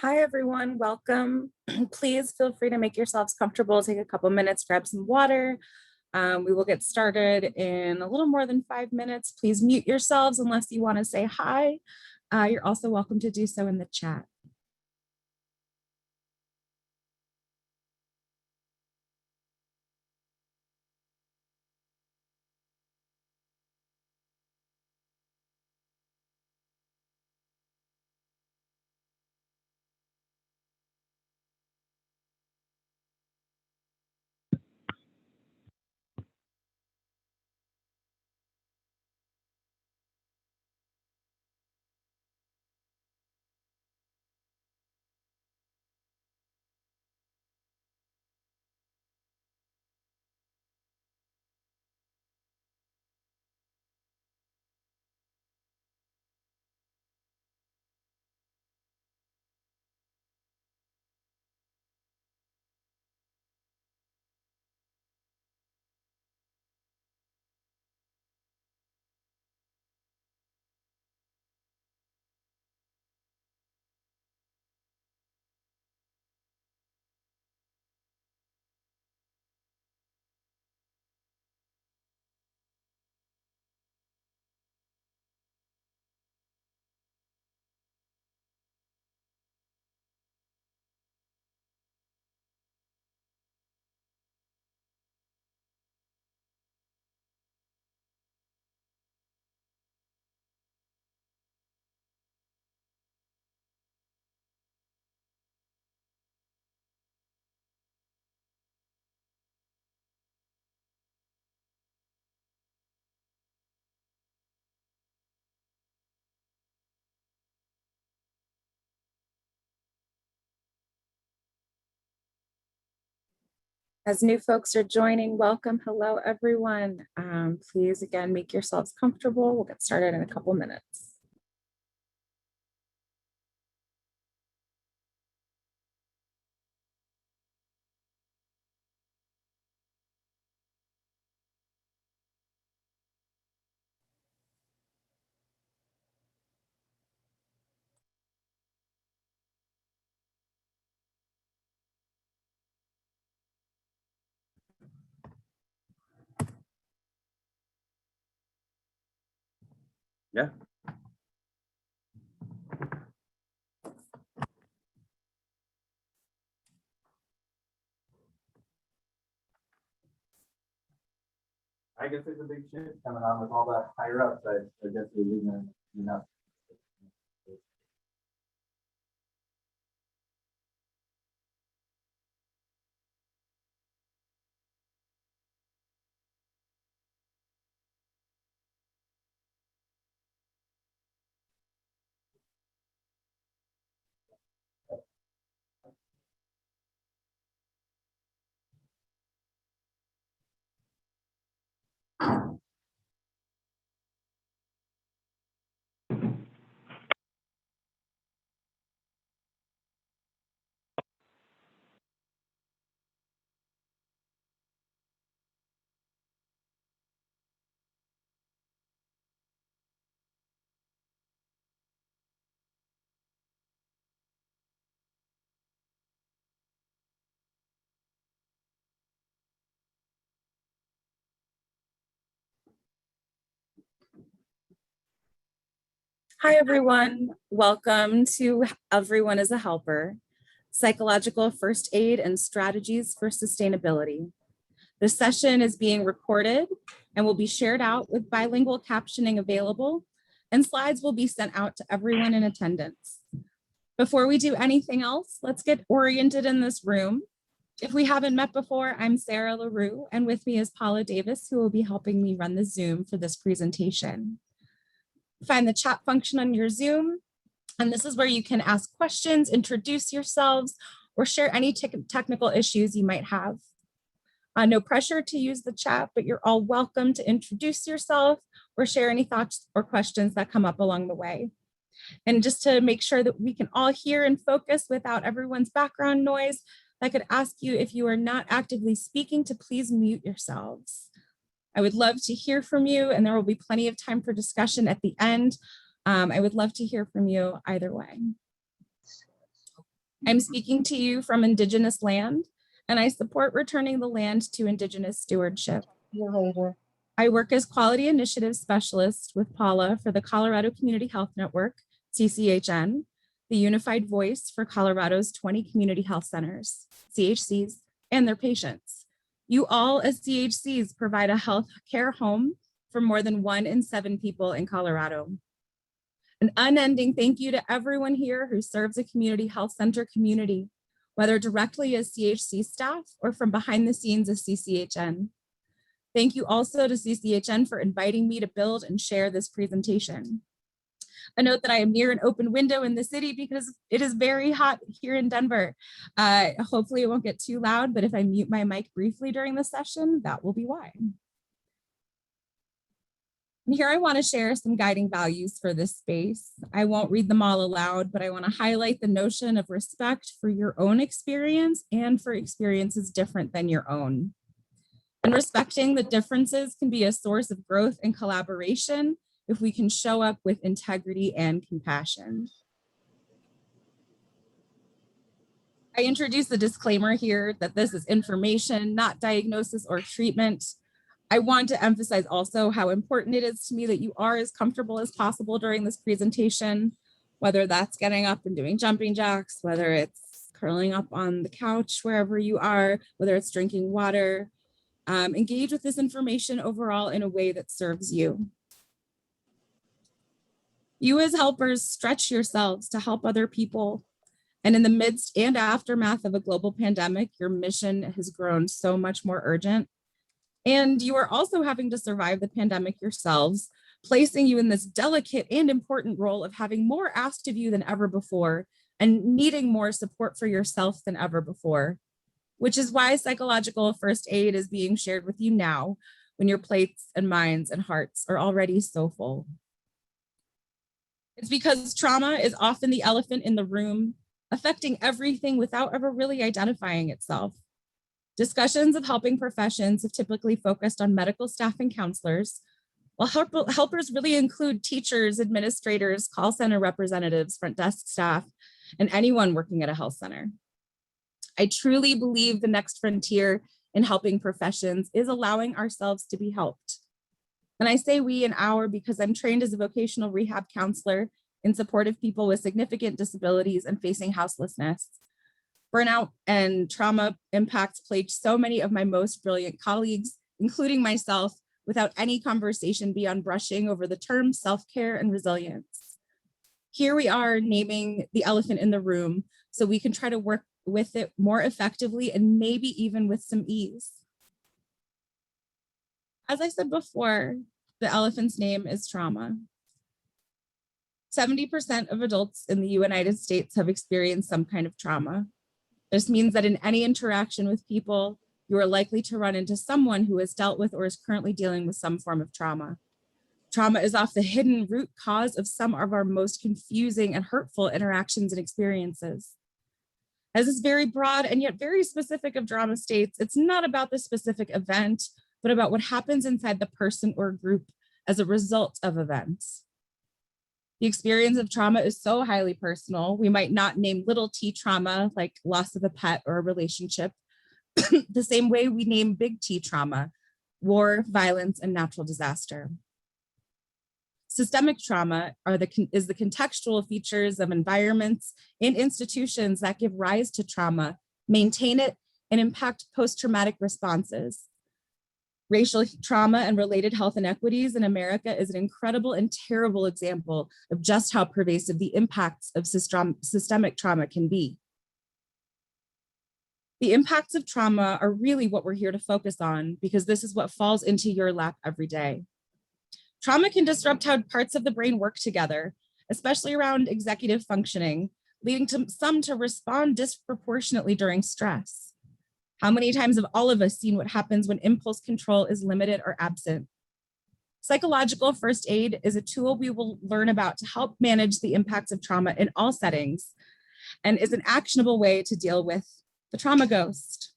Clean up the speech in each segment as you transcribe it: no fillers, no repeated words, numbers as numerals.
Hi, everyone. Welcome. Please feel free to make yourselves comfortable. Take a couple minutes, grab some water. We will get started in a little more than 5 minutes. Please mute yourselves unless you want to say hi. You're also welcome to do so in the chat. As new folks are joining, welcome. Hello, everyone. Please, again, make yourselves comfortable. We'll get started in a couple minutes. Yeah. I guess there's a big shift coming on with all that higher ups. I guess we're leaving enough. Hi, everyone. Welcome to Everyone is a Helper, Psychological First Aid and Strategies for Sustainability. The session is being recorded and will be shared out with bilingual captioning available, and slides will be sent out to everyone in attendance. Before we do anything else, let's get oriented in this room. If we haven't met before, I'm Sarah LaRue, and with me is Paula Davis, who will be helping me run the Zoom for this presentation. Find the chat function on your Zoom, and this is where you can ask questions, introduce yourselves, or share any technical issues you might have. No pressure to use the chat, but you're all welcome to introduce yourself or share any thoughts or questions that come up along the way. And just to make sure that we can all hear and focus without everyone's background noise, I could ask you, if you are not actively speaking, to please mute yourselves. I would love to hear from you, and there will be plenty of time for discussion at the end. I would love to hear from you either way. I'm speaking to you from Indigenous land, and I support returning the land to Indigenous stewardship. See you later. I work as Quality Initiative Specialist with Paula for the Colorado Community Health Network, CCHN, the unified voice for Colorado's 20 community health centers, CHCs, and their patients. You all as CHCs provide a health care home for more than 1 in 7 people in Colorado. An unending thank you to everyone here who serves a community health center community, whether directly as CHC staff or from behind the scenes as CCHN. Thank you also to CCHN for inviting me to build and share this presentation. A note that I am near an open window in the city because it is very hot here in Denver. Hopefully it won't get too loud, but if I mute my mic briefly during the session, that will be why. And here I want to share some guiding values for this space. I won't read them all aloud, but I want to highlight the notion of respect for your own experience and for experiences different than your own. And respecting the differences can be a source of growth and collaboration if we can show up with integrity and compassion. I introduce the disclaimer here that this is information, not diagnosis or treatment. I want to emphasize also how important it is to me that you are as comfortable as possible during this presentation, whether that's getting up and doing jumping jacks, whether it's curling up on the couch, wherever you are, whether it's drinking water. Engage with this information overall in a way that serves you. You as helpers stretch yourselves to help other people. And in the midst and aftermath of a global pandemic, your mission has grown so much more urgent. And you are also having to survive the pandemic yourselves, placing you in this delicate and important role of having more asked of you than ever before and needing more support for yourself than ever before, which is why psychological first aid is being shared with you now when your plates and minds and hearts are already so full. It's because trauma is often the elephant in the room, affecting everything without ever really identifying itself. Discussions of helping professions have typically focused on medical staff and counselors, while helpers really include teachers, administrators, call center representatives, front desk staff, and anyone working at a health center. I truly believe the next frontier in helping professions is allowing ourselves to be helped. And I say we and our because I'm trained as a vocational rehab counselor in support of people with significant disabilities and facing houselessness. Burnout and trauma impacts plagued so many of my most brilliant colleagues, including myself, without any conversation beyond brushing over the terms self-care and resilience. Here we are naming the elephant in the room so we can try to work with it more effectively and maybe even with some ease. As I said before, the elephant's name is trauma. 70% of adults in the United States have experienced some kind of trauma. This means that in any interaction with people, you are likely to run into someone who has dealt with or is currently dealing with some form of trauma. Trauma is often the hidden root cause of some of our most confusing and hurtful interactions and experiences. As is very broad and yet very specific of trauma states, it's not about the specific event, but about what happens inside the person or group as a result of events. The experience of trauma is so highly personal. We might not name little t trauma like loss of a pet or a relationship, the same way we name big T trauma, war, violence, and natural disaster. Systemic trauma is the contextual features of environments and institutions that give rise to trauma, maintain it, and impact post-traumatic responses. Racial trauma and related health inequities in America is an incredible and terrible example of just how pervasive the impacts of systemic trauma can be. The impacts of trauma are really what we're here to focus on because this is what falls into your lap every day. Trauma can disrupt how parts of the brain work together, especially around executive functioning, leading to some to respond disproportionately during stress. How many times have all of us seen what happens when impulse control is limited or absent? Psychological first aid is a tool we will learn about to help manage the impacts of trauma in all settings and is an actionable way to deal with the trauma ghost.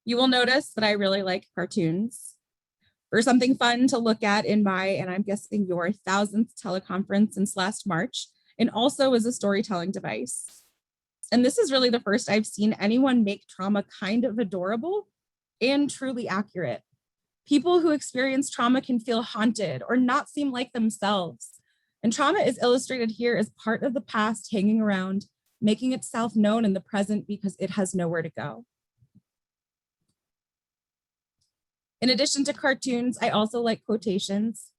You will notice that I really like cartoons. For something fun to look at in my, and I'm guessing your 1000th teleconference since last March, and also as a storytelling device. And this is really the first I've seen anyone make trauma kind of adorable and truly accurate. People who experience trauma can feel haunted or not seem like themselves. And trauma is illustrated here as part of the past hanging around, making itself known in the present because it has nowhere to go. In addition to cartoons, I also like quotations.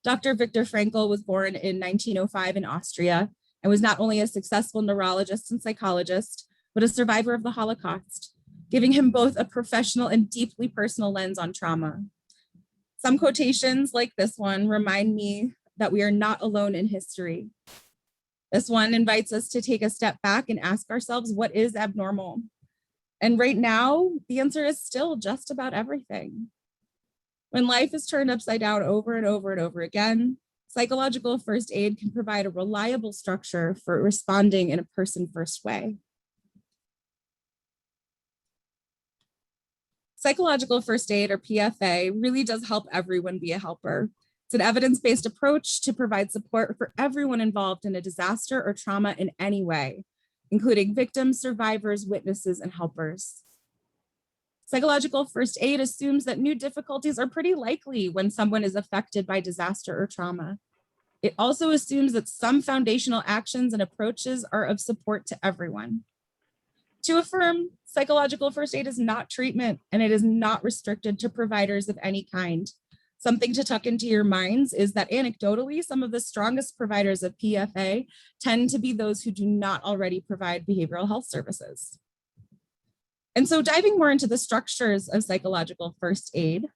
Dr. Viktor Frankl was born in 1905 in Austria and was not only a successful neurologist and psychologist, but a survivor of the Holocaust, giving him both a professional and deeply personal lens on trauma. Some quotations like this one remind me that we are not alone in history. This one invites us to take a step back and ask ourselves, what is abnormal? And right now, the answer is still just about everything. When life is turned upside down over and over and over again, psychological first aid can provide a reliable structure for responding in a person-first way. Psychological first aid, or PFA, really does help everyone be a helper. It's an evidence-based approach to provide support for everyone involved in a disaster or trauma in any way, including victims, survivors, witnesses, and helpers. Psychological first aid assumes that new difficulties are pretty likely when someone is affected by disaster or trauma. It also assumes that some foundational actions and approaches are of support to everyone. To affirm, psychological first aid is not treatment, and it is not restricted to providers of any kind. Something to tuck into your minds is that anecdotally, some of the strongest providers of PFA tend to be those who do not already provide behavioral health services. And so diving more into the structures of psychological first aid,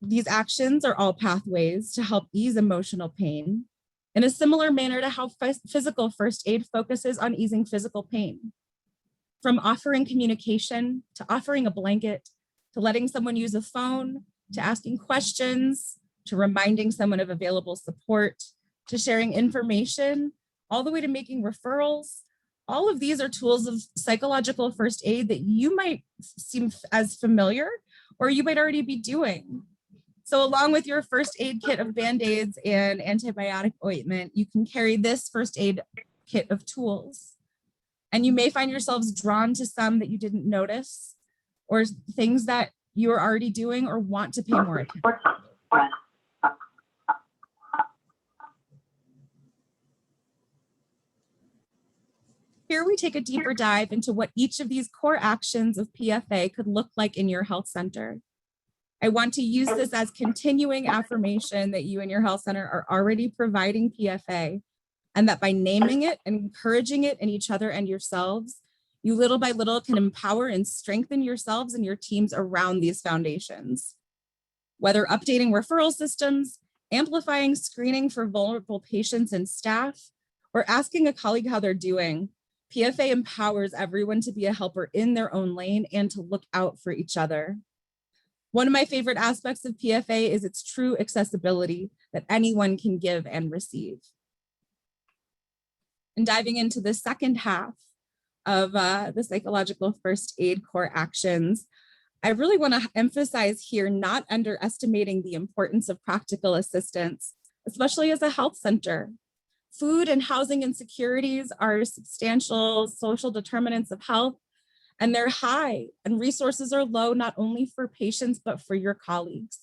these actions are all pathways to help ease emotional pain in a similar manner to how physical first aid focuses on easing physical pain. From offering communication, to offering a blanket, to letting someone use a phone, to asking questions, to reminding someone of available support, to sharing information, all the way to making referrals. All of these are tools of psychological first aid that you might seem as familiar or you might already be doing. So along with your first aid kit of Band-Aids and antibiotic ointment, you can carry this first aid kit of tools. And you may find yourselves drawn to some that you didn't notice or things that you are already doing or want to pay more attention. Here we take a deeper dive into what each of these core actions of PFA could look like in your health center. I want to use this as continuing affirmation that you and your health center are already providing PFA, and that by naming it and encouraging it in each other and yourselves, you little by little can empower and strengthen yourselves and your teams around these foundations. Whether updating referral systems, amplifying screening for vulnerable patients and staff, or asking a colleague how they're doing, PFA empowers everyone to be a helper in their own lane and to look out for each other. One of my favorite aspects of PFA is its true accessibility that anyone can give and receive. And diving into the second half of the psychological first aid core actions, I really want to emphasize here not underestimating the importance of practical assistance, especially as a health center. Food and housing insecurities are substantial social determinants of health, and they're high, and resources are low not only for patients, but for your colleagues.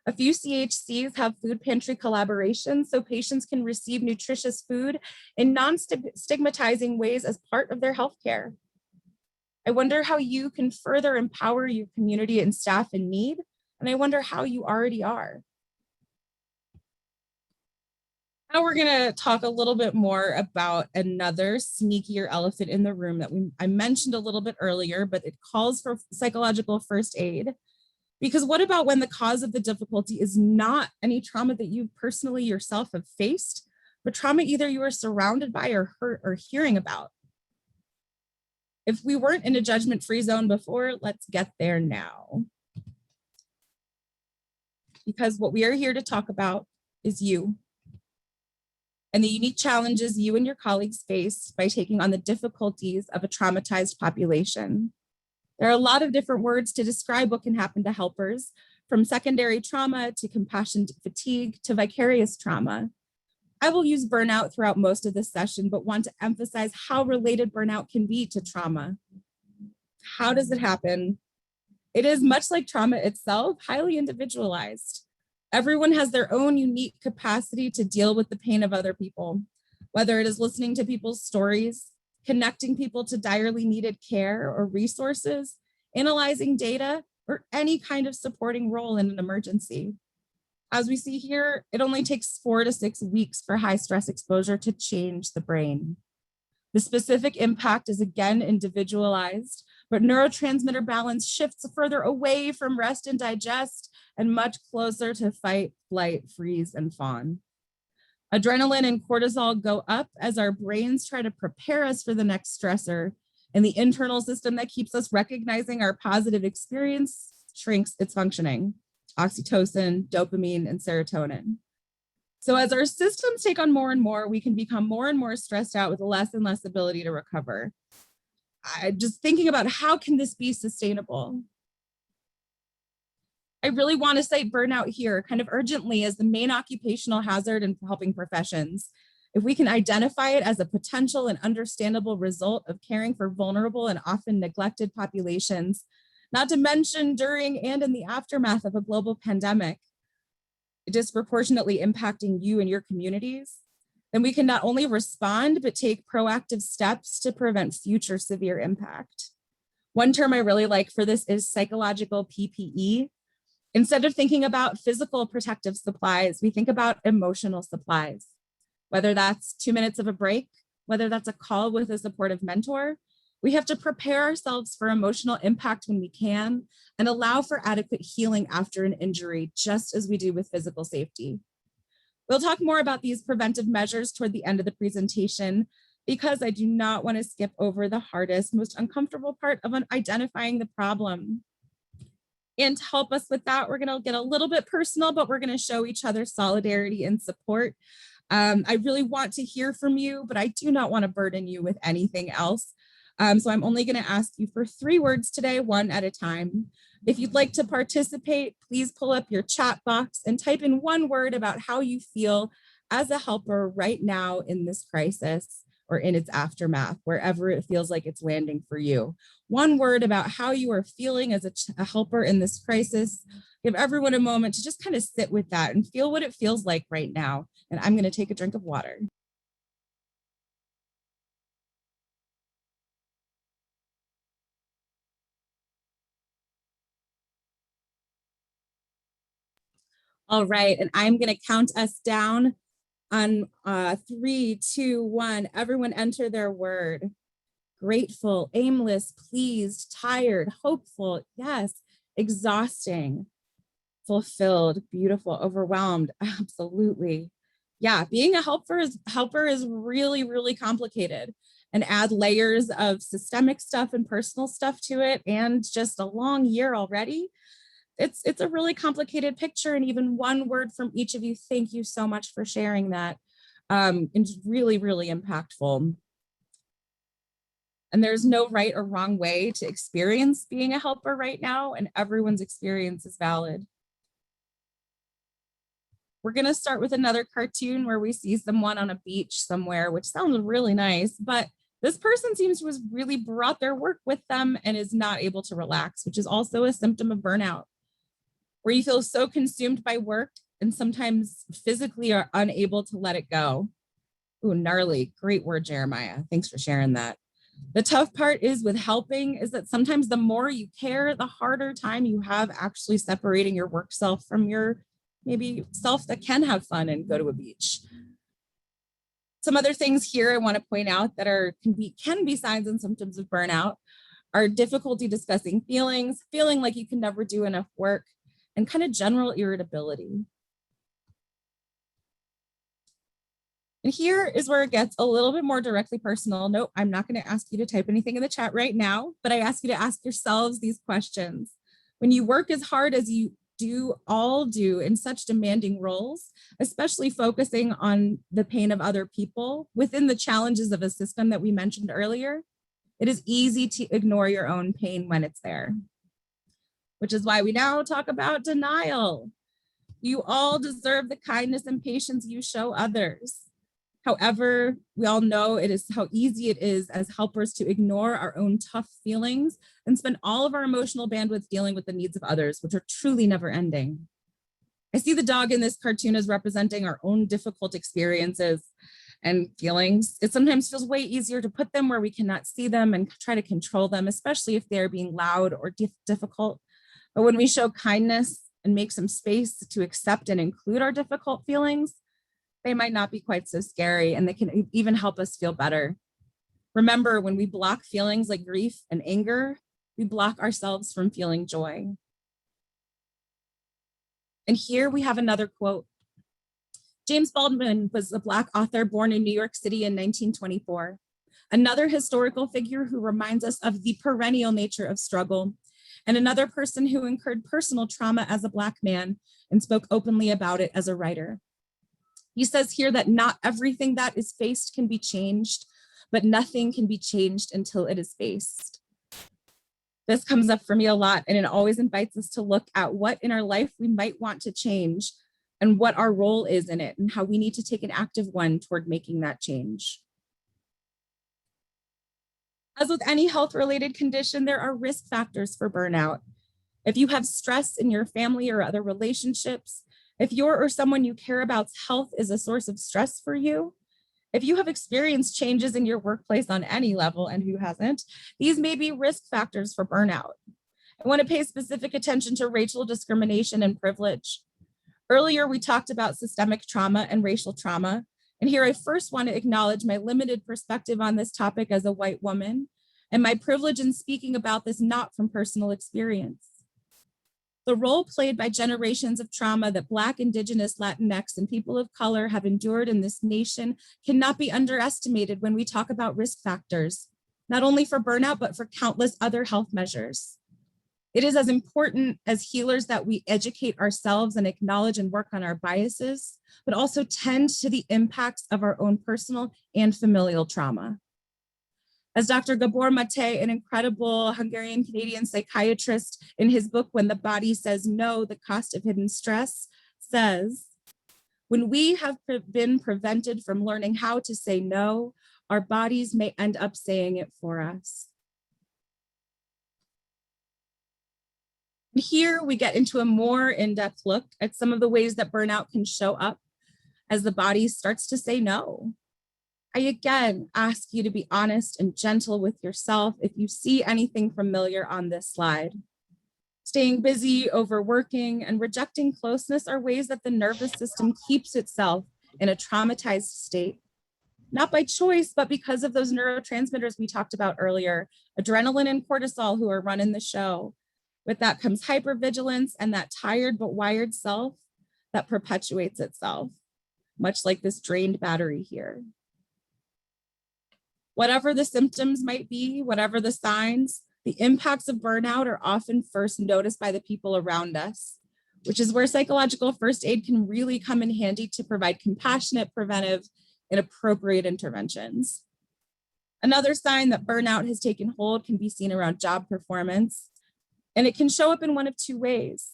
A few CHCs have food pantry collaborations so patients can receive nutritious food in non-stigmatizing ways as part of their healthcare. I wonder how you can further empower your community and staff in need, and I wonder how you already are. Now we're going to talk a little bit more about another sneakier elephant in the room that I mentioned a little bit earlier, but it calls for psychological first aid. Because what about when the cause of the difficulty is not any trauma that you personally yourself have faced, but trauma either you are surrounded by or heard or hearing about? If we weren't in a judgment-free zone before, let's get there now. Because what we are here to talk about is you and the unique challenges you and your colleagues face by taking on the difficulties of a traumatized population. There are a lot of different words to describe what can happen to helpers, from secondary trauma to compassion fatigue to vicarious trauma. I will use burnout throughout most of this session, but want to emphasize how related burnout can be to trauma. How does it happen? It is much like trauma itself, highly individualized. Everyone has their own unique capacity to deal with the pain of other people, whether it is listening to people's stories, connecting people to direly needed care or resources, analyzing data, or any kind of supporting role in an emergency. As we see here, it only takes 4 to 6 weeks for high stress exposure to change the brain. The specific impact is again individualized, but neurotransmitter balance shifts further away from rest and digest and much closer to fight, flight, freeze, and fawn. Adrenaline and cortisol go up as our brains try to prepare us for the next stressor, and the internal system that keeps us recognizing our positive experience shrinks its functioning: oxytocin, dopamine, and serotonin. So as our systems take on more and more, we can become more and more stressed out with less and less ability to recover. Just thinking about how can this be sustainable? I really want to cite burnout here kind of urgently as the main occupational hazard in helping professions. If we can identify it as a potential and understandable result of caring for vulnerable and often neglected populations, not to mention during and in the aftermath of a global pandemic, disproportionately impacting you and your communities, then we can not only respond, but take proactive steps to prevent future severe impact. One term I really like for this is psychological PPE. Instead of thinking about physical protective supplies, we think about emotional supplies, whether that's 2 minutes of a break, whether that's a call with a supportive mentor. We have to prepare ourselves for emotional impact when we can and allow for adequate healing after an injury, just as we do with physical safety. We'll talk more about these preventive measures toward the end of the presentation, because I do not want to skip over the hardest, most uncomfortable part of identifying the problem. And to help us with that, we're going to get a little bit personal, but we're going to show each other solidarity and support. I really want to hear from you, but I do not want to burden you with anything else. So I'm only going to ask you for 3 words today, one at a time. If you'd like to participate, please pull up your chat box and type in 1 word about how you feel as a helper right now in this crisis or in its aftermath, wherever it feels like it's landing for you. 1 word about how you are feeling as a helper in this crisis. Give everyone a moment to just kind of sit with that and feel what it feels like right now. And I'm going to take a drink of water. All right, and I'm going to count us down on 3, 2, 1. Everyone enter their word. Grateful, aimless, pleased, tired, hopeful, yes, exhausting, fulfilled, beautiful, overwhelmed, absolutely. Yeah, being a helper is really, really complicated, and add layers of systemic stuff and personal stuff to it, and just a long year already. It's a really complicated picture, and even 1 word from each of you, thank you so much for sharing that. It's really, really impactful. And there's no right or wrong way to experience being a helper right now, and everyone's experience is valid. We're going to start with another cartoon where we see someone on a beach somewhere, which sounds really nice, but this person seems to have really brought their work with them and is not able to relax, which is also a symptom of burnout, where you feel so consumed by work and sometimes physically are unable to let it go. Ooh, gnarly. Great word, Jeremiah. Thanks for sharing that. The tough part is with helping is that sometimes the more you care, the harder time you have actually separating your work self from your maybe self that can have fun and go to a beach. Some other things here I want to point out that can be signs and symptoms of burnout are difficulty discussing feelings, feeling like you can never do enough work, and kind of general irritability. And here is where it gets a little bit more directly personal. Nope, I'm not going to ask you to type anything in the chat right now, but I ask you to ask yourselves these questions. When you work as hard as you all do in such demanding roles, especially focusing on the pain of other people within the challenges of a system that we mentioned earlier, it is easy to ignore your own pain when it's there, which is why we now talk about denial. You all deserve the kindness and patience you show others. However, we all know it is how easy it is as helpers to ignore our own tough feelings and spend all of our emotional bandwidth dealing with the needs of others, which are truly never ending. I see the dog in this cartoon as representing our own difficult experiences and feelings. It sometimes feels way easier to put them where we cannot see them and try to control them, especially if they're being loud or difficult. But when we show kindness and make some space to accept and include our difficult feelings, they might not be quite so scary, and they can even help us feel better. Remember, when we block feelings like grief and anger, we block ourselves from feeling joy. And here we have another quote. James Baldwin was a Black author born in New York City in 1924, another historical figure who reminds us of the perennial nature of struggle, and another person who incurred personal trauma as a Black man and spoke openly about it as a writer. He says here that not everything that is faced can be changed, but nothing can be changed until it is faced. This comes up for me a lot, and it always invites us to look at what in our life we might want to change and what our role is in it and how we need to take an active one toward making that change. As with any health-related condition, there are risk factors for burnout. If you have stress in your family or other relationships, if your or someone you care about's health is a source of stress for you, if you have experienced changes in your workplace on any level, and who hasn't, these may be risk factors for burnout. I want to pay specific attention to racial discrimination and privilege. Earlier, we talked about systemic trauma and racial trauma, and here I first want to acknowledge my limited perspective on this topic as a white woman, and my privilege in speaking about this not from personal experience. The role played by generations of trauma that Black, Indigenous, Latinx, and people of color have endured in this nation cannot be underestimated when we talk about risk factors, not only for burnout, but for countless other health measures. It is as important as healers that we educate ourselves and acknowledge and work on our biases, but also tend to the impacts of our own personal and familial trauma. As Dr. Gabor Mate, an incredible Hungarian-Canadian psychiatrist, in his book, When the Body Says No, The Cost of Hidden Stress, says, when we have been prevented from learning how to say no, our bodies may end up saying it for us. And here we get into a more in-depth look at some of the ways that burnout can show up as the body starts to say no. I again ask you to be honest and gentle with yourself if you see anything familiar on this slide. Staying busy, overworking, and rejecting closeness are ways that the nervous system keeps itself in a traumatized state, not by choice, but because of those neurotransmitters we talked about earlier, adrenaline and cortisol, who are running the show. With that comes hypervigilance and that tired but wired self that perpetuates itself, much like this drained battery here. Whatever the symptoms might be, whatever the signs, the impacts of burnout are often first noticed by the people around us, which is where psychological first aid can really come in handy to provide compassionate, preventive, and appropriate interventions. Another sign that burnout has taken hold can be seen around job performance, and it can show up in one of two ways.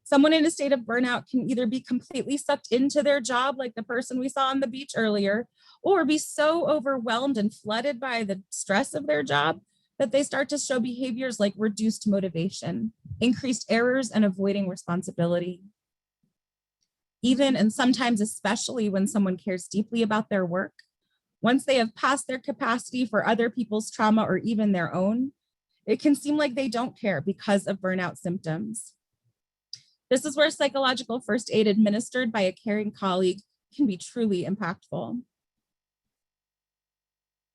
Someone in a state of burnout can either be completely sucked into their job, like the person we saw on the beach earlier, or be so overwhelmed and flooded by the stress of their job that they start to show behaviors like reduced motivation, increased errors, and avoiding responsibility. Even and sometimes especially when someone cares deeply about their work, once they have passed their capacity for other people's trauma or even their own, it can seem like they don't care because of burnout symptoms. This is where psychological first aid administered by a caring colleague can be truly impactful.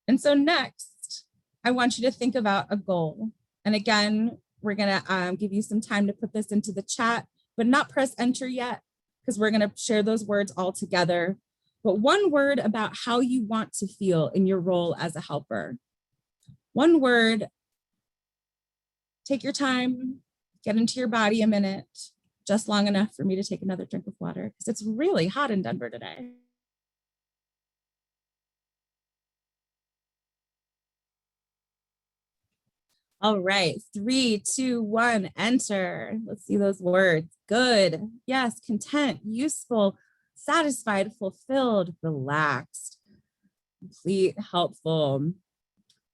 And so next, I want you to think about a goal. And again, we're gonna give you some time to put this into the chat, but not press enter yet, because we're gonna share those words all together. But one word about how you want to feel in your role as a helper. One word, take your time, get into your body a minute, just long enough for me to take another drink of water, because it's really hot in Denver today. All right, 3, 2, 1, enter. Let's see those words. Good, yes, content, useful, satisfied, fulfilled, relaxed, complete, helpful,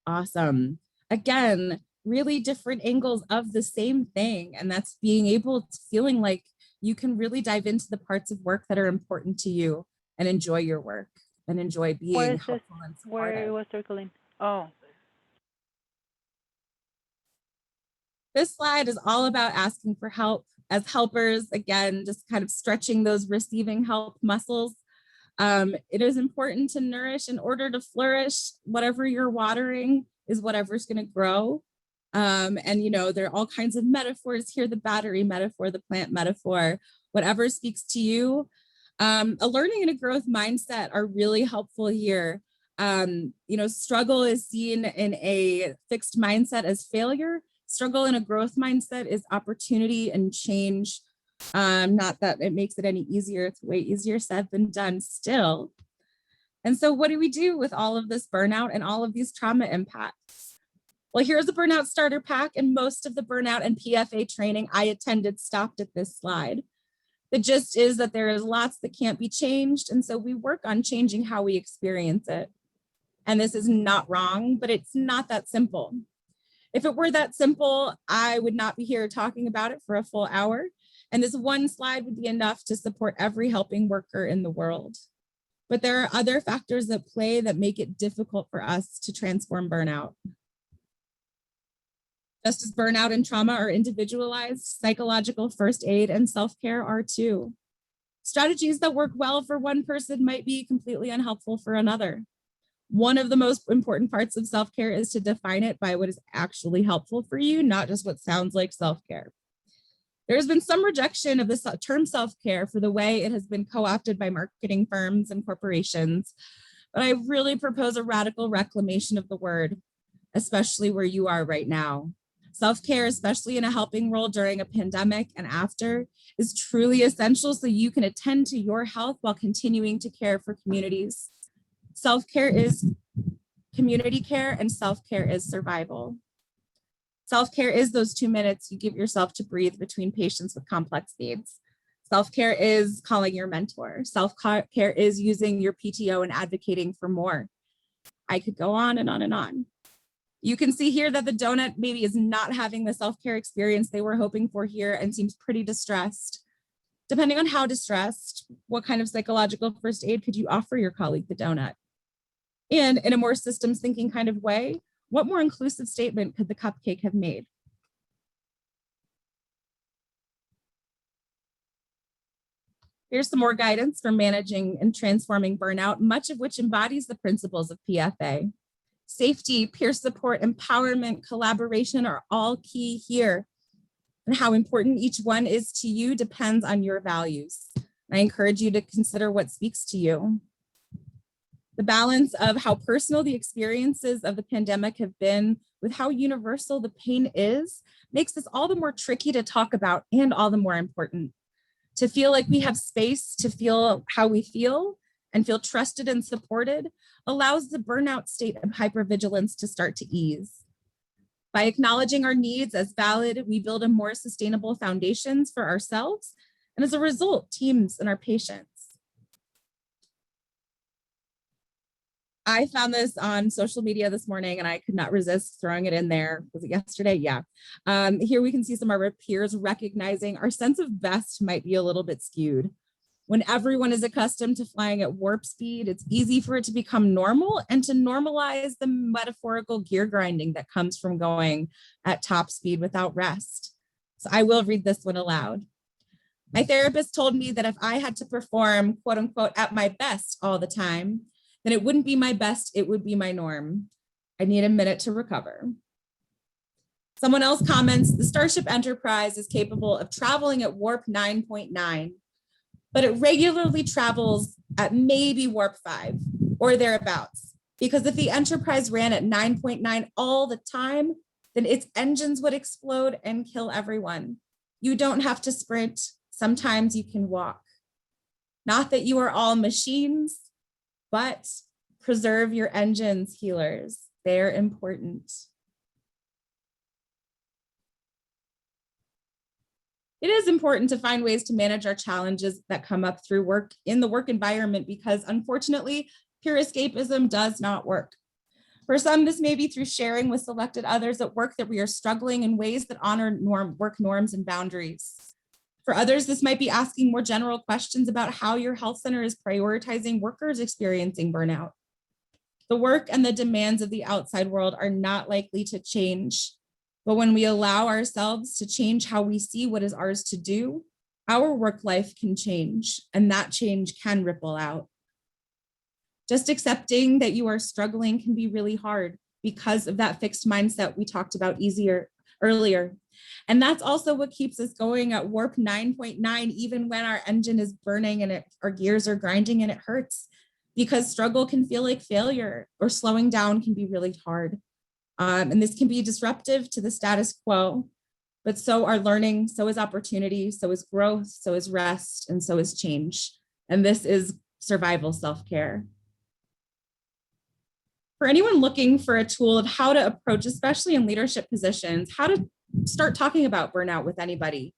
awesome. Again, really different angles of the same thing. And that's being able to feeling like you can really dive into the parts of work that are important to you and enjoy your work and enjoy Where being is this? helpful and Where it supportive. was circling? Oh, This slide is all about asking for help as helpers, again, just kind of stretching those receiving help muscles. It is important to nourish in order to flourish. Whatever you're watering is whatever's going to grow. And, you know, there are all kinds of metaphors here, the battery metaphor, the plant metaphor, whatever speaks to you. A learning and a growth mindset are really helpful here. You know, struggle is seen in a fixed mindset as failure. Struggle in a growth mindset is opportunity and change. Not that it makes it any easier, it's way easier said than done still. And so what do we do with all of this burnout and all of these trauma impacts? Well, here's a burnout starter pack, and most of the burnout and PFA training I attended stopped at this slide. The gist is that there is lots that can't be changed, and so we work on changing how we experience it. And this is not wrong, but it's not that simple. If it were that simple, I would not be here talking about it for a full hour. And this one slide would be enough to support every helping worker in the world. But there are other factors at play that make it difficult for us to transform burnout. Just as burnout and trauma are individualized, psychological first aid and self-care are too. Strategies that work well for one person might be completely unhelpful for another. One of the most important parts of self-care is to define it by what is actually helpful for you, not just what sounds like self-care. There's been some rejection of the term self-care for the way it has been co-opted by marketing firms and corporations, but I really propose a radical reclamation of the word, especially where you are right now. Self-care, especially in a helping role during a pandemic and after, is truly essential so you can attend to your health while continuing to care for communities. Self-care is community care and self-care is survival. Self-care is those 2 minutes you give yourself to breathe between patients with complex needs. Self-care is calling your mentor. Self-care is using your PTO and advocating for more. I could go on and on and on. You can see here that the donut maybe is not having the self-care experience they were hoping for here and seems pretty distressed. Depending on how distressed, what kind of psychological first aid could you offer your colleague, the donut? And in a more systems thinking kind of way, what more inclusive statement could the cupcake have made? Here's some more guidance for managing and transforming burnout, much of which embodies the principles of PFA. Safety, peer support, empowerment, collaboration are all key here. And how important each one is to you depends on your values. I encourage you to consider what speaks to you. The balance of how personal the experiences of the pandemic have been with how universal the pain is makes this all the more tricky to talk about and all the more important. To feel like we have space to feel how we feel and feel trusted and supported allows the burnout state of hypervigilance to start to ease. By acknowledging our needs as valid, we build a more sustainable foundations for ourselves and as a result, teams and our patients. I found this on social media this morning and I could not resist throwing it in there. Was it yesterday? Yeah. Here we can see some of our peers recognizing our sense of best might be a little bit skewed. When everyone is accustomed to flying at warp speed, it's easy for it to become normal and to normalize the metaphorical gear grinding that comes from going at top speed without rest. So I will read this one aloud. My therapist told me that if I had to perform, quote unquote, at my best all the time, then it wouldn't be my best, it would be my norm. I need a minute to recover. Someone else comments, the Starship Enterprise is capable of traveling at warp 9.9, but it regularly travels at maybe warp 5 or thereabouts. Because if the Enterprise ran at 9.9 all the time, then its engines would explode and kill everyone. You don't have to sprint. Sometimes you can walk. Not that you are all machines, but preserve your engines, healers. They're important. It is important to find ways to manage our challenges that come up through work in the work environment because unfortunately, pure escapism does not work. For some, this may be through sharing with selected others at work that we are struggling in ways that honor work norms and boundaries. For others, this might be asking more general questions about how your health center is prioritizing workers experiencing burnout. The work and the demands of the outside world are not likely to change. But when we allow ourselves to change how we see what is ours to do, our work life can change, and that change can ripple out. Just accepting that you are struggling can be really hard because of that fixed mindset we talked about earlier. And that's also what keeps us going at warp 9.9, even when our engine is burning and our gears are grinding and it hurts, because struggle can feel like failure or slowing down can be really hard. And this can be disruptive to the status quo, but so are learning, so is opportunity, so is growth, so is rest, and so is change. And this is survival self-care. For anyone looking for a tool of how to approach, especially in leadership positions, how to start talking about burnout with anybody.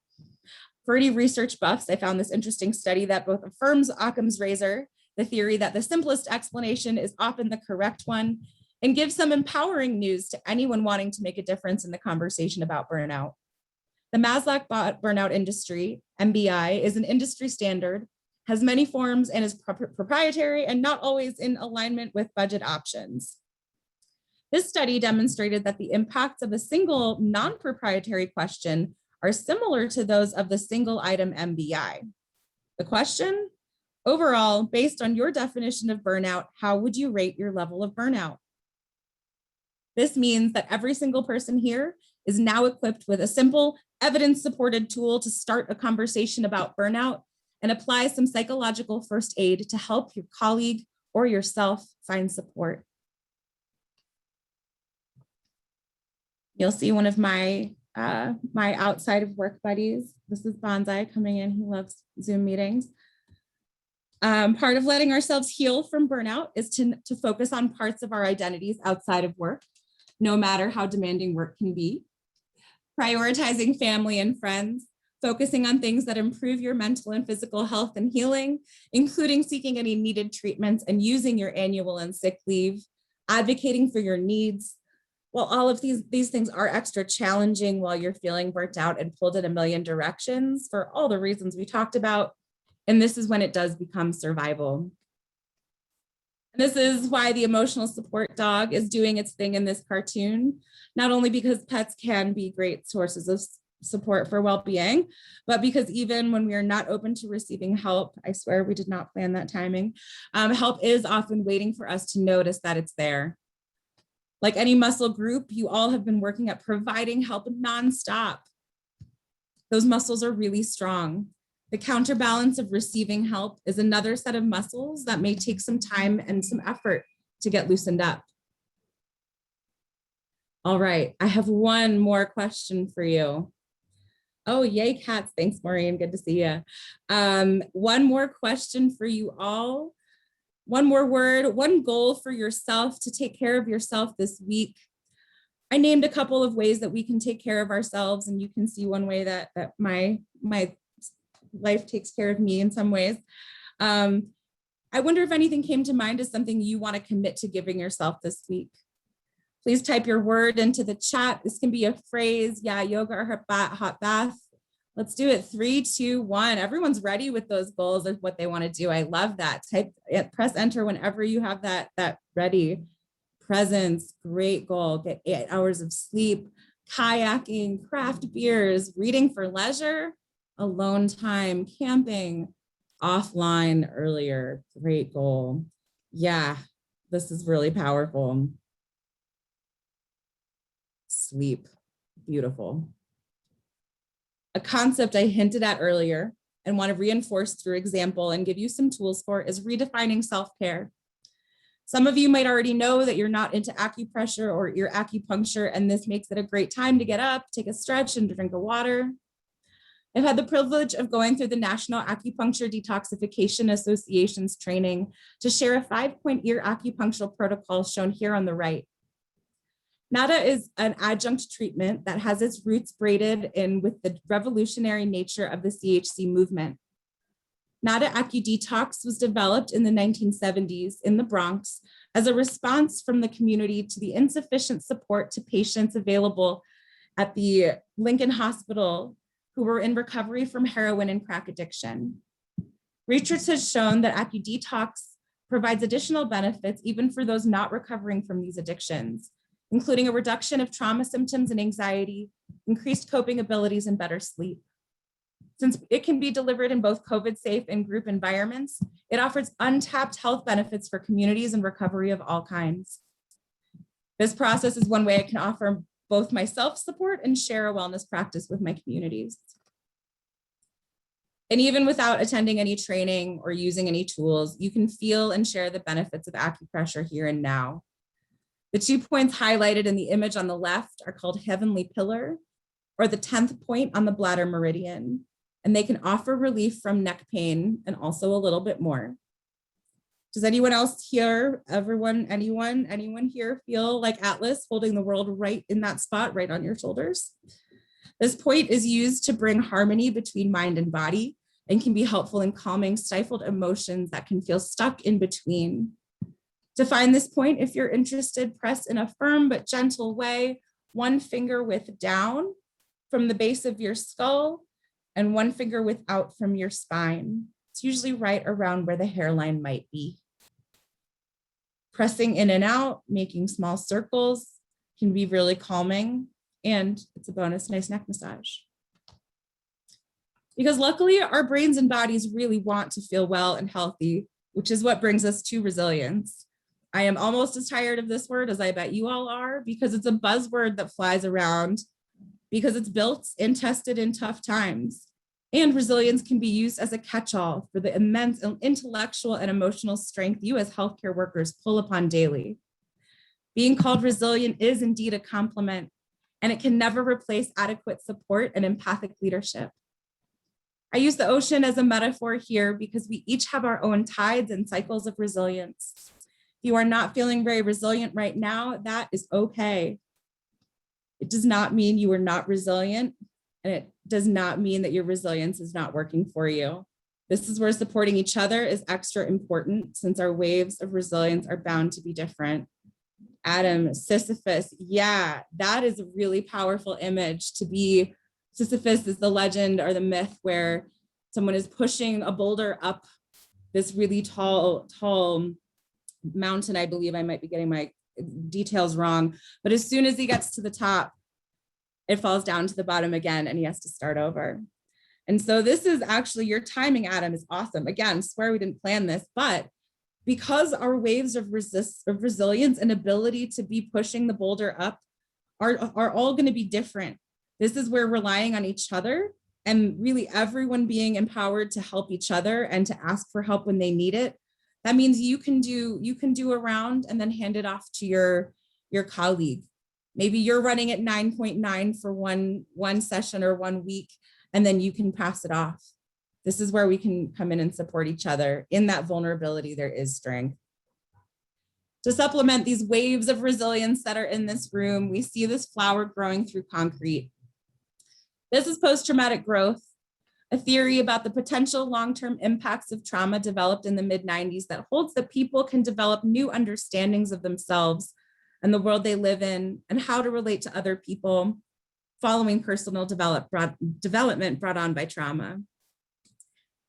For any research buffs, I found this interesting study that both affirms Occam's razor, the theory that the simplest explanation is often the correct one, and give some empowering news to anyone wanting to make a difference in the conversation about burnout. The Maslach burnout industry, MBI, is an industry standard, has many forms, and is proprietary and not always in alignment with budget options. This study demonstrated that the impacts of a single non-proprietary question are similar to those of the single item MBI. The question, overall, based on your definition of burnout, how would you rate your level of burnout? This means that every single person here is now equipped with a simple evidence-supported tool to start a conversation about burnout and apply some psychological first aid to help your colleague or yourself find support. You'll see one of my outside of work buddies. This is Bonsai coming in. He loves Zoom meetings. Part of letting ourselves heal from burnout is to focus on parts of our identities outside of work, no matter how demanding work can be. Prioritizing family and friends, focusing on things that improve your mental and physical health and healing, including seeking any needed treatments and using your annual and sick leave, advocating for your needs. While all of these things are extra challenging while you're feeling burnt out and pulled in a million directions for all the reasons we talked about, and this is when it does become survival. And this is why the emotional support dog is doing its thing in this cartoon, not only because pets can be great sources of support for well-being, but because even when we are not open to receiving help, I swear we did not plan that timing, help is often waiting for us to notice that it's there. Like any muscle group, you all have been working at providing help nonstop. Those muscles are really strong. The counterbalance of receiving help is another set of muscles that may take some time and some effort to get loosened up. All right, I have one more question for you. Oh, yay, cats. Thanks, Maureen. Good to see you. One more question for you all. One more word, one goal for yourself to take care of yourself this week. I named a couple of ways that we can take care of ourselves, and you can see one way that my life takes care of me in some ways. I wonder if anything came to mind as something you want to commit to giving yourself this week. Please type your word into the chat. This can be a phrase, yeah, yoga or hot bath. Let's do it. 3, 2, 1. Everyone's ready with those goals of what they want to do. I love that. Press enter whenever you have that ready. Presence, great goal. Get 8 hours of sleep, kayaking, craft beers, reading for leisure, alone time, camping, offline earlier. Great goal. Yeah, this is really powerful. Sleep, beautiful. A concept I hinted at earlier and want to reinforce through example and give you some tools for is redefining self-care. Some of you might already know that you're not into acupressure or ear acupuncture, and this makes it a great time to get up, take a stretch, and drink a water. I've had the privilege of going through the National Acupuncture Detoxification Association's training to share a 5-point ear acupuncture protocol shown here on the right. NADA is an adjunct treatment that has its roots braided in with the revolutionary nature of the CHC movement. NADA AccuDetox was developed in the 1970s in the Bronx as a response from the community to the insufficient support to patients available at the Lincoln Hospital who were in recovery from heroin and crack addiction. Research has shown that AccuDetox provides additional benefits even for those not recovering from these addictions, including a reduction of trauma symptoms and anxiety, increased coping abilities, and better sleep. Since it can be delivered in both COVID-safe and group environments, it offers untapped health benefits for communities and recovery of all kinds. This process is one way I can offer both my self-support and share a wellness practice with my communities. And even without attending any training or using any tools, you can feel and share the benefits of acupressure here and now. The 2 points highlighted in the image on the left are called Heavenly Pillar, or the 10th point on the bladder meridian, and they can offer relief from neck pain and also a little bit more. Does anyone else here, anyone here feel like Atlas holding the world right in that spot, right on your shoulders? This point is used to bring harmony between mind and body and can be helpful in calming stifled emotions that can feel stuck in between. To find this point, if you're interested, press in a firm but gentle way, one finger width down from the base of your skull and one finger width out from your spine. It's usually right around where the hairline might be. Pressing in and out, making small circles can be really calming, and it's a bonus nice neck massage. Because luckily our brains and bodies really want to feel well and healthy, which is what brings us to resilience. I am almost as tired of this word as I bet you all are, because it's a buzzword that flies around because it's built and tested in tough times. And resilience can be used as a catch-all for the immense intellectual and emotional strength you as healthcare workers pull upon daily. Being called resilient is indeed a compliment, and it can never replace adequate support and empathic leadership. I use the ocean as a metaphor here because we each have our own tides and cycles of resilience. If you are not feeling very resilient right now, that is okay. It does not mean you are not resilient, and it does not mean that your resilience is not working for you. This is where supporting each other is extra important, since our waves of resilience are bound to be different. Adam, Sisyphus, yeah, that is a really powerful image to be. Sisyphus is the legend or the myth where someone is pushing a boulder up this really tall mountain. I believe I might be getting my details wrong, but as soon as he gets to the top, it falls down to the bottom again and he has to start over. And so this is actually, your timing, Adam, is awesome. Again, I swear we didn't plan this, but because our waves of resilience and ability to be pushing the boulder up are all going to be different. This is where relying on each other and really everyone being empowered to help each other and to ask for help when they need it. That means you can do a round and then hand it off to your colleague. Maybe you're running at 9.9 for one session or 1 week, and then you can pass it off. This is where we can come in and support each other. In that vulnerability, there is strength. To supplement these waves of resilience that are in this room, we see this flower growing through concrete. This is post-traumatic growth, a theory about the potential long-term impacts of trauma developed in the mid-90s that holds that people can develop new understandings of themselves and the world they live in and how to relate to other people following personal development brought on by trauma.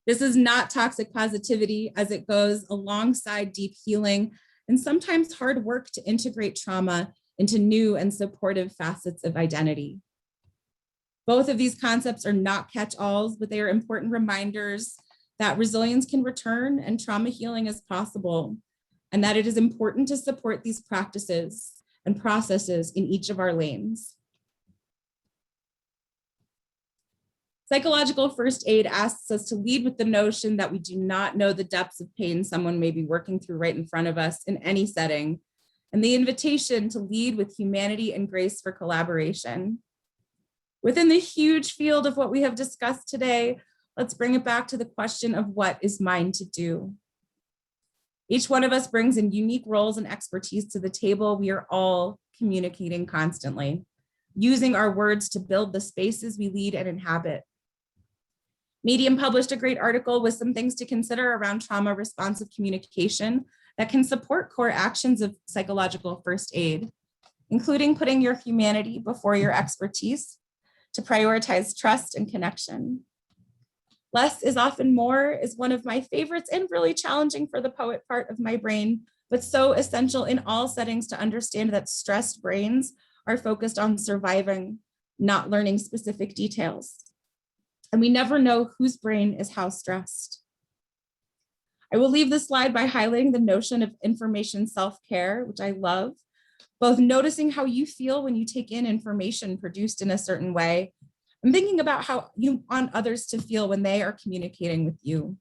This is not toxic positivity, as it goes alongside deep healing and sometimes hard work to integrate trauma into new and supportive facets of identity. Both of these concepts are not catch-alls, but they are important reminders that resilience can return and trauma healing is possible, and that it is important to support these practices and processes in each of our lanes. Psychological first aid asks us to lead with the notion that we do not know the depths of pain someone may be working through right in front of us in any setting, and the invitation to lead with humanity and grace for collaboration. Within the huge field of what we have discussed today, let's bring it back to the question of what is mine to do. Each one of us brings in unique roles and expertise to the table. We are all communicating constantly, using our words to build the spaces we lead and inhabit. Medium published a great article with some things to consider around trauma responsive communication that can support core actions of psychological first aid, including putting your humanity before your expertise to prioritize trust and connection. Less is often more is one of my favorites and really challenging for the poet part of my brain, but so essential in all settings to understand that stressed brains are focused on surviving, not learning specific details. And we never know whose brain is how stressed. I will leave this slide by highlighting the notion of information self-care, which I love, both noticing how you feel when you take in information produced in a certain way, and thinking about how you want others to feel when they are communicating with you.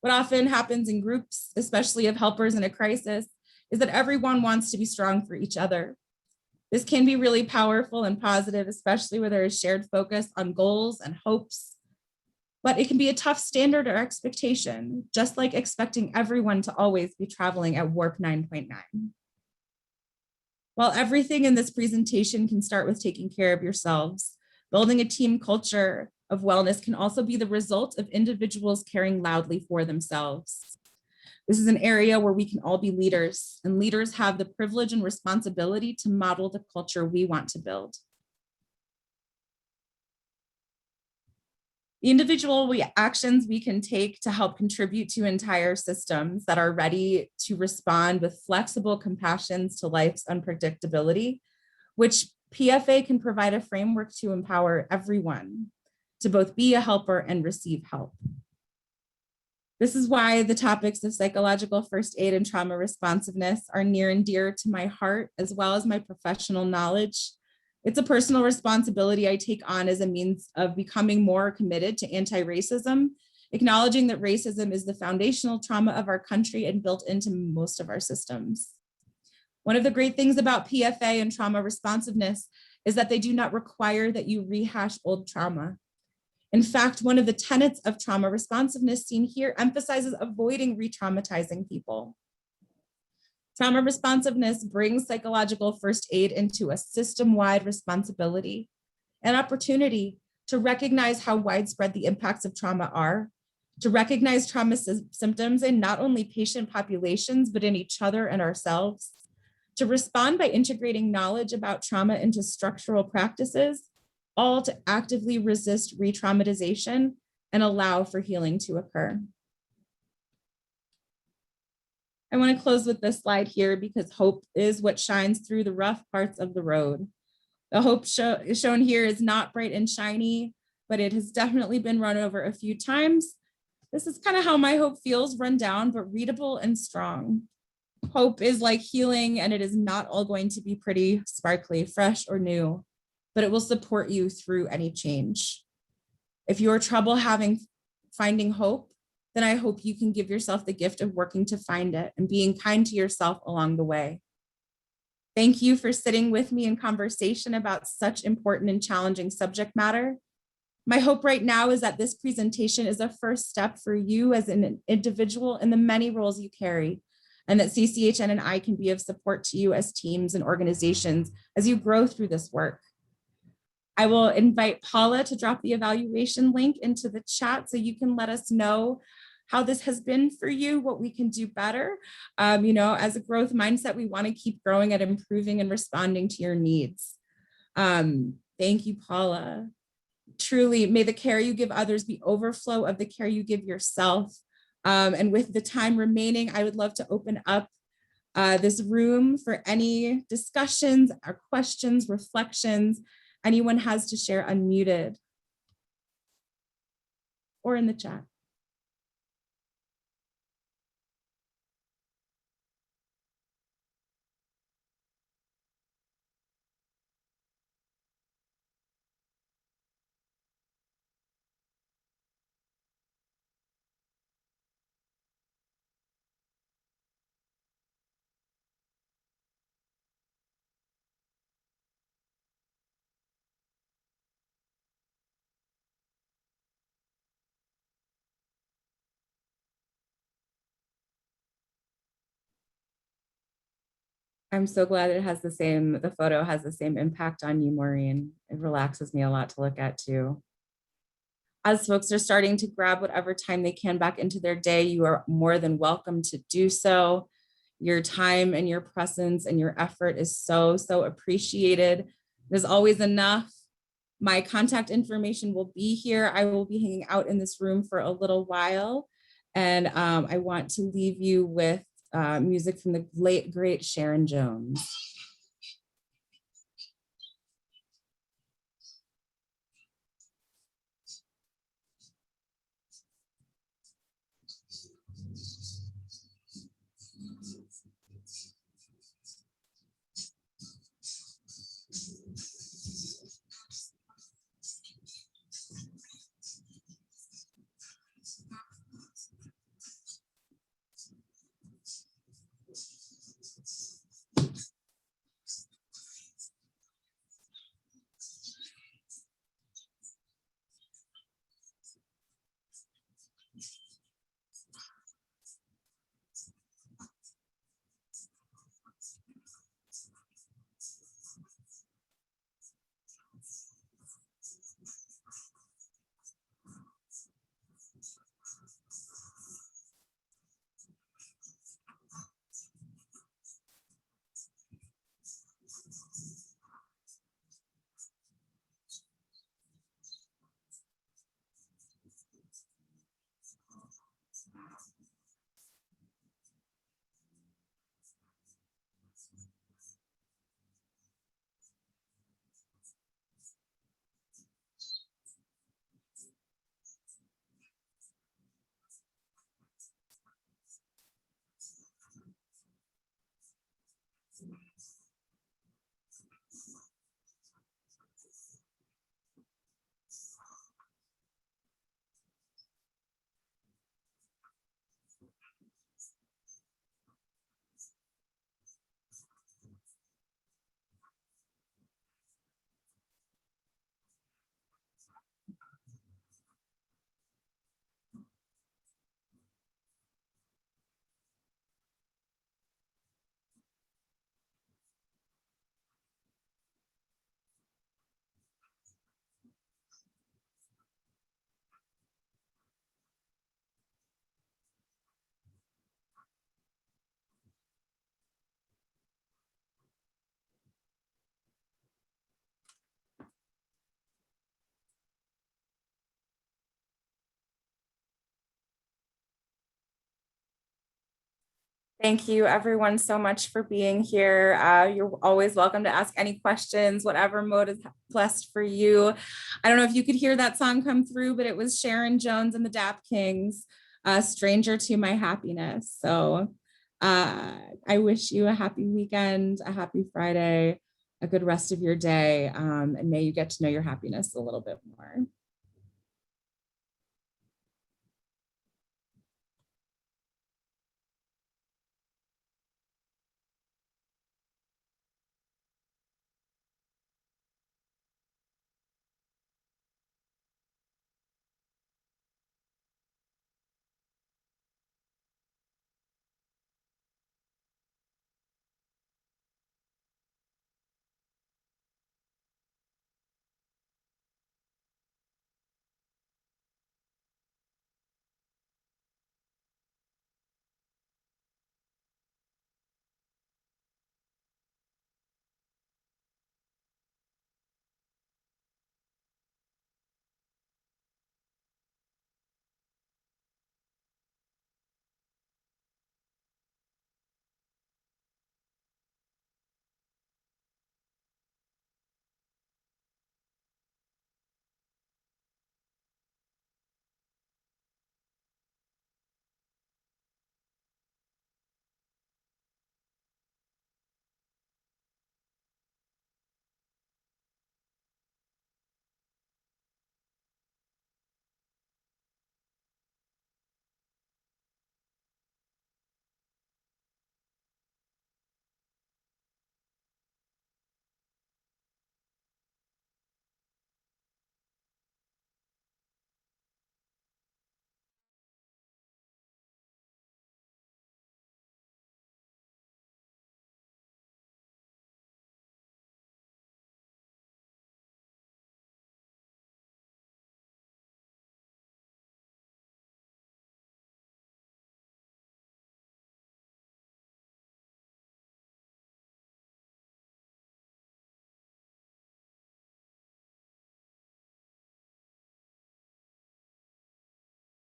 What often happens in groups, especially of helpers in a crisis, is that everyone wants to be strong for each other. This can be really powerful and positive, especially where there is shared focus on goals and hopes. But it can be a tough standard or expectation, just like expecting everyone to always be traveling at warp 9.9. While everything in this presentation can start with taking care of yourselves, building a team culture of wellness can also be the result of individuals caring loudly for themselves. This is an area where we can all be leaders, and leaders have the privilege and responsibility to model the culture we want to build. The individual actions we can take to help contribute to entire systems that are ready to respond with flexible compassions to life's unpredictability, which PFA can provide a framework to empower everyone to both be a helper and receive help. This is why the topics of psychological first aid and trauma responsiveness are near and dear to my heart, as well as my professional knowledge. It's a personal responsibility I take on as a means of becoming more committed to anti-racism, acknowledging that racism is the foundational trauma of our country and built into most of our systems. One of the great things about PFA and trauma responsiveness is that they do not require that you rehash old trauma. In fact, one of the tenets of trauma responsiveness seen here emphasizes avoiding re-traumatizing people. Trauma responsiveness brings psychological first aid into a system-wide responsibility and opportunity to recognize how widespread the impacts of trauma are, to recognize trauma symptoms in not only patient populations, but in each other and ourselves, to respond by integrating knowledge about trauma into structural practices, all to actively resist re-traumatization and allow for healing to occur. I want to close with this slide here because hope is what shines through the rough parts of the road. The hope shown here is not bright and shiny, but it has definitely been run over a few times. This is kind of how my hope feels, run down, but readable and strong. Hope is like healing, and it is not all going to be pretty, sparkly, fresh, or new, but it will support you through any change. If you are trouble finding hope, then I hope you can give yourself the gift of working to find it and being kind to yourself along the way. Thank you for sitting with me in conversation about such important and challenging subject matter. My hope right now is that this presentation is a first step for you as an individual in the many roles you carry, and that CCHN and I can be of support to you as teams and organizations as you grow through this work. I will invite Paula to drop the evaluation link into the chat so you can let us know how this has been for you, what we can do better. As a growth mindset, we want to keep growing and improving and responding to your needs. Thank you, Paula. Truly, may the care you give others be overflow of the care you give yourself. And with the time remaining, I would love to open up this room for any discussions or questions, reflections anyone has to share unmuted or in the chat. I'm so glad the photo has the same impact on you, Maureen. It relaxes me a lot to look at too. As folks are starting to grab whatever time they can back into their day, you are more than welcome to do so. Your time and your presence and your effort is so, so appreciated. There's always enough. My contact information will be here. I will be hanging out in this room for a little while. And I want to leave you with music from the late, great Sharon Jones. Thank you everyone so much for being here. You're always welcome to ask any questions, whatever mode is blessed for you. I don't know if you could hear that song come through, but it was Sharon Jones and the Dap Kings, Stranger to My Happiness. So I wish you a happy weekend, a happy Friday, a good rest of your day, and may you get to know your happiness a little bit more.